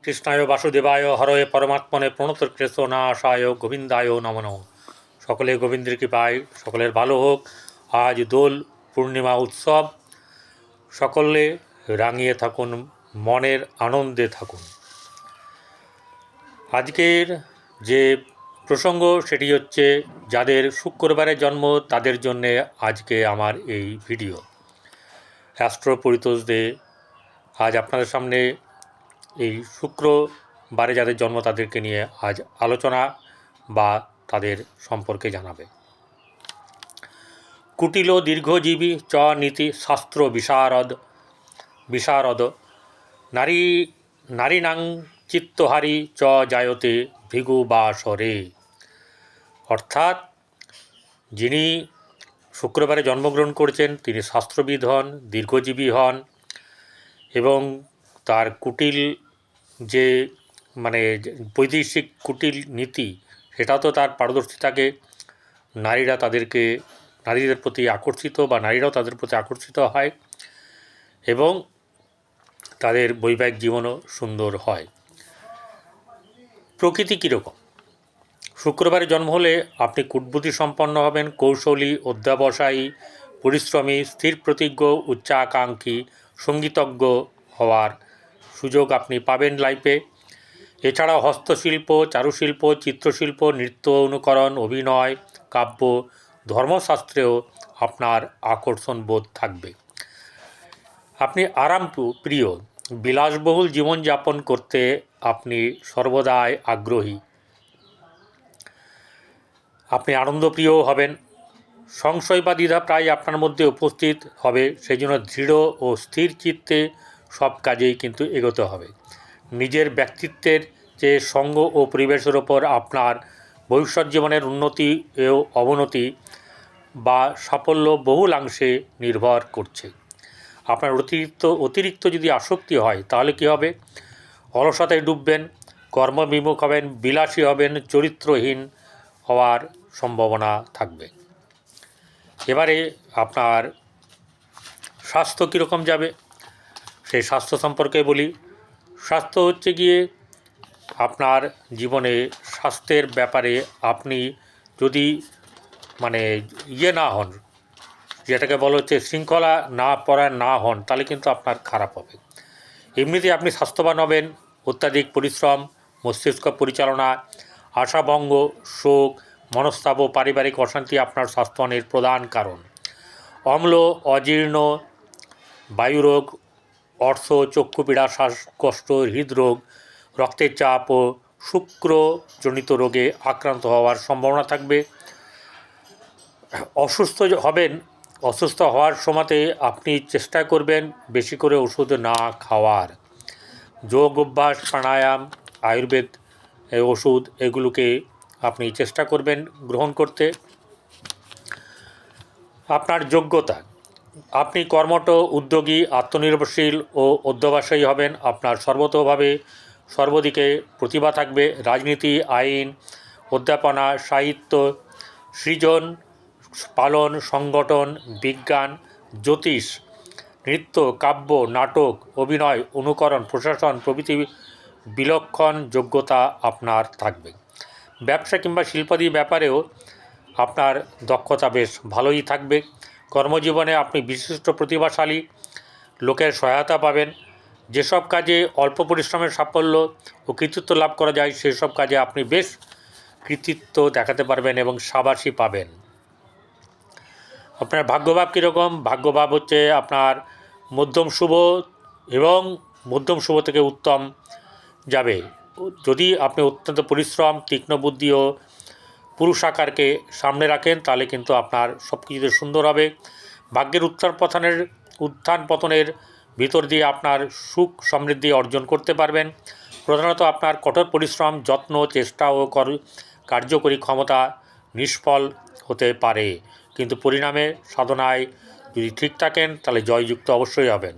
কৃষ্ণায় বাসুদেবায় হরয়ে পরমাত্মনে প্রণতকৃষ্ণ নাশায় গোবিন্দায় নমঃ নমঃ। সকলে গোবিন্দের কৃপায় সকলের ভালো হোক। আজ দোল পূর্ণিমা উৎসব, সকলে রাঙিয়ে থাকুন, মনের আনন্দে থাকুন। আজকের যে প্রসঙ্গ সেটি হচ্ছে যাদের শুক্রবারে জন্ম তাদের জন্যে আজকে আমার এই ভিডিও। অ্যাস্ট্রো পরিতোষদে আজ আপনাদের সামনে এই শুক্রবারে যাদের জন্ম তাদেরকে নিয়ে আজ আলোচনা বা তাদের সম্পর্কে জানাবে। কুটিল দীর্ঘজীবী চ নীতি শাস্ত্র বিশারদ নারীনাং চিত্তহারি চ জায়তে ভৃগু বাসরে। অর্থাৎ যিনি শুক্রবারে জন্মগ্রহণ করেছেন তিনি শাস্ত্রবিদ হন, দীর্ঘজীবী হন এবং তার কুটিল যে বৈদেশিক কুটিল নীতি সেটাও তো তার পারদর্শী থাকে। নারীদের প্রতি আকর্ষিত বা নারীরাও তাদের প্রতি আকর্ষিত হয় এবং তাদের বৈবাহিক জীবনও সুন্দর হয়। প্রকৃতি কীরকম? শুক্রবারে জন্ম হলে আপনি কুটবুদ্ধি সম্পন্ন হবেন, কৌশলী, অধ্যাবসায়ী, পরিশ্রমী, স্থির প্রতিজ্ঞ, উচ্চাকাঙ্ক্ষী, সঙ্গীতজ্ঞ হওয়ার সুযোগ আপনি পাবেন লাইফে। এছাড়াও হস্তশিল্প, চারুশিল্প, চিত্রশিল্প, নৃত্য অনুকরণ, অভিনয়, কাব্য, ধর্মশাস্ত্রেও আপনার আকর্ষণ বোধ থাকবে। আপনি আরাম প্রিয়, বিলাসবহুল জীবনযাপন করতে আপনি সর্বদাই আগ্রহী। আপনি আনন্দপ্রিয় হবেন। সংশয় বা দ্বিধা প্রায় আপনার মধ্যে উপস্থিত হবে, সেই জন্য দৃঢ় ও স্থির চিত্তে সব কাজেই কিন্তু এগোতে হবে। নিজের ব্যক্তিত্বের যে সঙ্গ ও পরিবেশের ওপর আপনার ভবিষ্যৎ জীবনের উন্নতি ও অবনতি বা সাফল্য বহুলাংশে নির্ভর করছে। আপনার অতিরিক্ত যদি আসক্তি হয় তাহলে কী হবে? অলসতায় ডুববেন, কর্মবিমুখ হবেন, বিলাসী হবেন, চরিত্রহীন হওয়ার সম্ভাবনা থাকবে। এবারে আপনার স্বাস্থ্য কীরকম যাবে সেই স্বাস্থ্য সম্পর্কে বলি। স্বাস্থ্য হচ্ছে গিয়ে আপনার জীবনে স্বাস্থ্যের ব্যাপারে আপনি যদি না হন, যেটাকে বলা হচ্ছে শৃঙ্খলা না হন, তাহলে কিন্তু আপনার খারাপ হবে। এমনিতেই আপনি স্বাস্থ্যবান হবেন। অত্যাধিক পরিশ্রম, মস্তিষ্ক পরিচালনা, আশাভঙ্গ, শোক, মনস্তাপ ও পারিবারিক অশান্তি আপনার স্বাস্থ্যহানির প্রধান কারণ। অম্ল, অজীর্ণ, বায়ুরোগ, অর্থ, চক্ষুপীড়া, শ্বাসকষ্ট, হৃদরোগ, রক্তের চাপ ও শুক্রজনিত রোগে আক্রান্ত হওয়ার সম্ভাবনা থাকবে। অসুস্থ হওয়ার সময়তে আপনি চেষ্টা করবেন বেশি করে ওষুধ না খাওয়ার। যোগ অভ্যাস, প্রাণায়াম, আয়ুর্বেদ ওষুধ এগুলোকে আপনি চেষ্টা করবেন গ্রহণ করতে। আপনার যোগ্যতা, আপনি কর্মঠ, উদ্যোগী, আত্মনির্ভরশীল ও অধ্যবসায়ী হবেন। আপনার সর্বদিকে প্রতিভা থাকবে। রাজনীতি, আইন, অধ্যাপনা, সাহিত্য, সৃজন, পালন, সংগঠন, বিজ্ঞান, জ্যোতিষ, নৃত্য, কাব্য, নাটক, অভিনয়, অনুকরণ, প্রশাসন প্রভৃতি বিলক্ষণ যোগ্যতা আপনার থাকবে। ব্যবসা কিংবা শিল্পাদি ব্যাপারেও আপনার দক্ষতা বেশ ভালোই থাকবে। কর্মজীবনে আপনি বিশিষ্ট প্রতিভাশালী লোকের সহায়তা পাবেন। যেসব কাজে অল্প পরিশ্রমের সাফল্য ও কৃতিত্ব লাভ করা যায় সেসব কাজে আপনি বেশ কৃতিত্ব দেখাতে পারবেন এবং সাবাসী পাবেন। আপনার ভাগ্যভাব কীরকম? ভাগ্যভাব হচ্ছে আপনার মধ্যম শুভ এবং মধ্যম শুভ থেকে উত্তম যাবে। যদি আপনি অত্যন্ত পরিশ্রম, তীক্ষ্ণ বুদ্ধি ও পুরুষাকারকে সামনে রাখেন তাহলে কিন্তু আপনার সব কিছুতে সুন্দর হবে। ভাগ্যের উত্থান পতনের ভিতর দিয়ে আপনার সুখ সমৃদ্ধি অর্জন করতে পারবেন। প্রধানত আপনার কঠোর পরিশ্রম, যত্ন, চেষ্টা ও কার্যকরী ক্ষমতা নিষ্ফল হতে পারে, কিন্তু পরিণামে সাধনায় যদি ঠিক থাকেন তাহলে জয়যুক্ত অবশ্যই হবেন।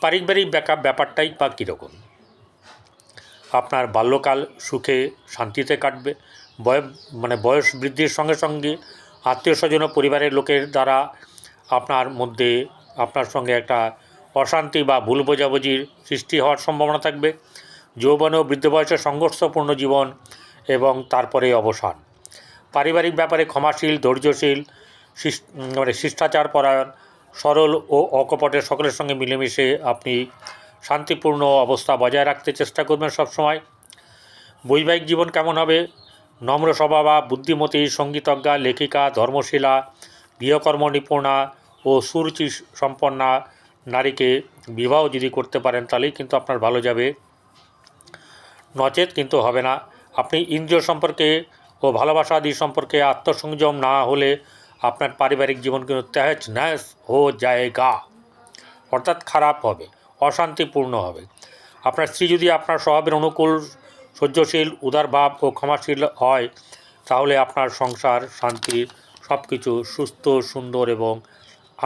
পারিবারিক ব্যাপারটাই বা কীরকম? আপনার বাল্যকাল সুখে শান্তিতে কাটবে। বয়স বৃদ্ধির সঙ্গে সঙ্গে আত্মীয় স্বজন ও পরিবারের লোকের দ্বারা আপনার সঙ্গে একটা অশান্তি বা ভুল বোঝাবুঝির সৃষ্টি হওয়ার সম্ভাবনা থাকবে। যৌবন ও বৃদ্ধ বয়সে সংঘর্ষপূর্ণ জীবন এবং তারপরে অবসান। পারিবারিক ব্যাপারে ক্ষমাশীল, ধৈর্যশীল, শিষ্টাচার পরায়ণ, সরল ও অকপটের সকলের সঙ্গে মিলেমিশে আপনি শান্তিপূর্ণ অবস্থা বজায় রাখতে চেষ্টা করবেন সবসময়। বৈবাহিক জীবন কেমন হবে? নম্র স্বভাবা, বুদ্ধিমতী, সঙ্গীতজ্ঞা, লেখিকা, ধর্মশীলা, গৃহকর্ম নিপুণা ও সুরুচি সম্পন্না নারীকে বিবাহ যদি করতে পারেন তাহলেই কিন্তু আপনার ভালো যাবে, নচেত কিন্তু হবে না। আপনি ইন্দ্রিয় সম্পর্কে ও ভালোবাসা আদি সম্পর্কে আত্মসংযম না হলে আপনার পারিবারিক জীবন কিন্তু তহস নহস হো যায়গা, অর্থাৎ খারাপ হবে, অশান্তিপূর্ণ হবে। আপনার স্ত্রী যদি আপনার স্বভাবের অনুকূল, সহ্যশীল, উদারভাব ও ক্ষমাশীল হয় তাহলে আপনার সংসার শান্তির সব কিছু সুস্থ, সুন্দর এবং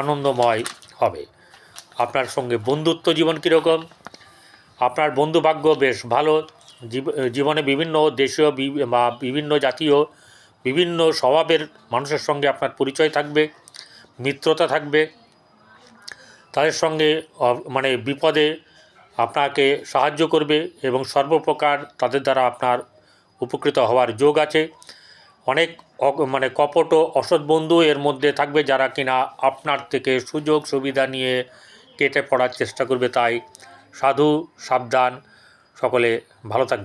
আনন্দময় হবে। আপনার সঙ্গে বন্ধুত্ব জীবন কীরকম? আপনার বন্ধু ভাগ্য বেশ ভালো। জীবনে বিভিন্ন দেশীয় বা বিভিন্ন জাতীয় বিভিন্ন স্বভাবের মানুষের সঙ্গে আপনার পরিচয় থাকবে, মিত্রতা থাকবে। তাদের সঙ্গে বিপদে আপনাকে সাহায্য করবে এবং সর্বপ্রকার তাদের দ্বারা আপনার উপকৃত হওয়ার যোগ আছে। অনেক কপট ও অসৎ বন্ধু এর মধ্যে থাকবে যারা কিনা আপনার থেকে সুযোগ সুবিধা নিয়ে কেটে পড়ার চেষ্টা করবে। তাই সাধু সাবধান, সকলে ভালো থাকবে।